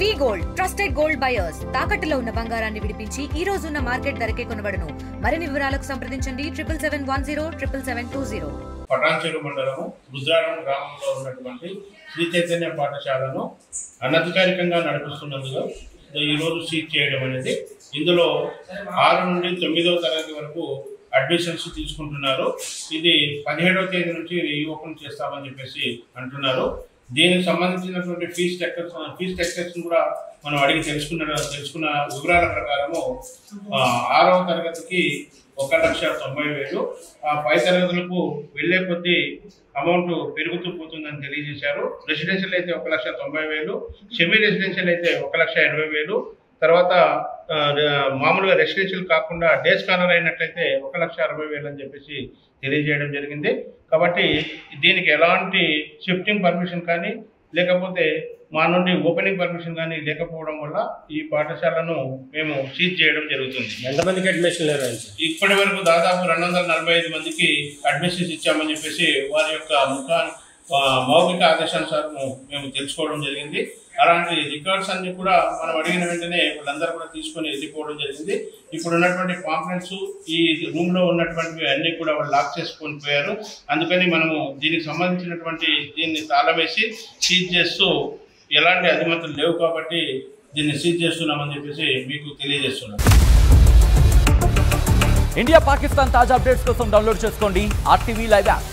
వి gold trusted gold buyers తాకట్టులో ఉన్న బంగారాన్ని విడిపించి ఈ రోజు ఉన్న మార్కెట్ ధరకే కొనబడును. మరిన్ని వివరాలకు సంప్రదించండి 77107720. పటాన్చెరు మండలము రుద్రారం గ్రామంలో ఉన్నటువంటి శ్రీ చైతన్య పాఠశాలను అనధికారికంగా నడిపిస్తున్నందుకు ఈరోజు సీజ్ చేయడం అనేది, ఇందులో 6 నుండి 9వ తరగతి వరకు అడ్మిషన్స్ తీసుకుంటున్నారు. ఇది 17వ తేదీ నుంచి రీఓపెన్ చేస్తామని చెప్పేసి అంటున్నారు. దీనికి సంబంధించినటువంటి ఫీజ్ స్ట్రక్చర్స్ కూడా మనం అడిగి తెలుసుకున్న వివరాల ప్రకారము 6వ తరగతికి 1,90,000, పై తరగతులకు వెళ్లే కొద్దీ అమౌంట్ పెరుగుతూ పోతుందని తెలియజేశారు. రెసిడెన్షియల్ అయితే 1,90,000, సెమీ రెసిడెన్షియల్ అయితే 1,80,000, తర్వాత మామూలుగా రెసిడెన్షియల్ కాకుండా డే స్కాలర్ అయినట్లయితే 1,60,000 అని చెప్పేసి తెలియజేయడం జరిగింది. కాబట్టి దీనికి ఎలాంటి షిఫ్టింగ్ పర్మిషన్ కానీ లేకపోతే మా నుండి ఓపెనింగ్ పర్మిషన్ కానీ లేకపోవడం వల్ల ఈ పాఠశాలను మేము సీజ్ చేయడం జరుగుతుంది. ఎంతమందికి అడ్మిషన్ లేదు? ఇప్పటి వరకు దాదాపు 245 మందికి అడ్మిషన్స్ ఇచ్చామని చెప్పేసి వారి యొక్క మౌఖిక ఆదేశానుసారం మేము తెలుసుకోవడం జరిగింది. అలాంటి రికార్డ్స్ అన్ని కూడా మనం అడిగిన వెంటనే వాళ్ళందరూ కూడా తీసుకొని వెళ్ళిపోవడం జరిగింది. ఇప్పుడు ఉన్నటువంటి పాంప్లెట్స్ ఈ రూమ్ లో ఉన్నటువంటివి అన్ని కూడా వాళ్ళు లాక్ చేసుకొని పోయారు. అందుకని మనము దీనికి సంబంధించినటువంటి దీన్ని తాళం వేసి సీజ్ చేస్తూ ఎలాంటి అనుమతులు లేవు కాబట్టి దీన్ని సీజ్ చేస్తున్నామని చెప్పేసి మీకు తెలియజేస్తున్నాం. ఇండియా పాకిస్తాన్ తాజా అప్డేట్స్ కోసం డౌన్లోడ్ చేసుకోండి RTV లైవ్ యాప్.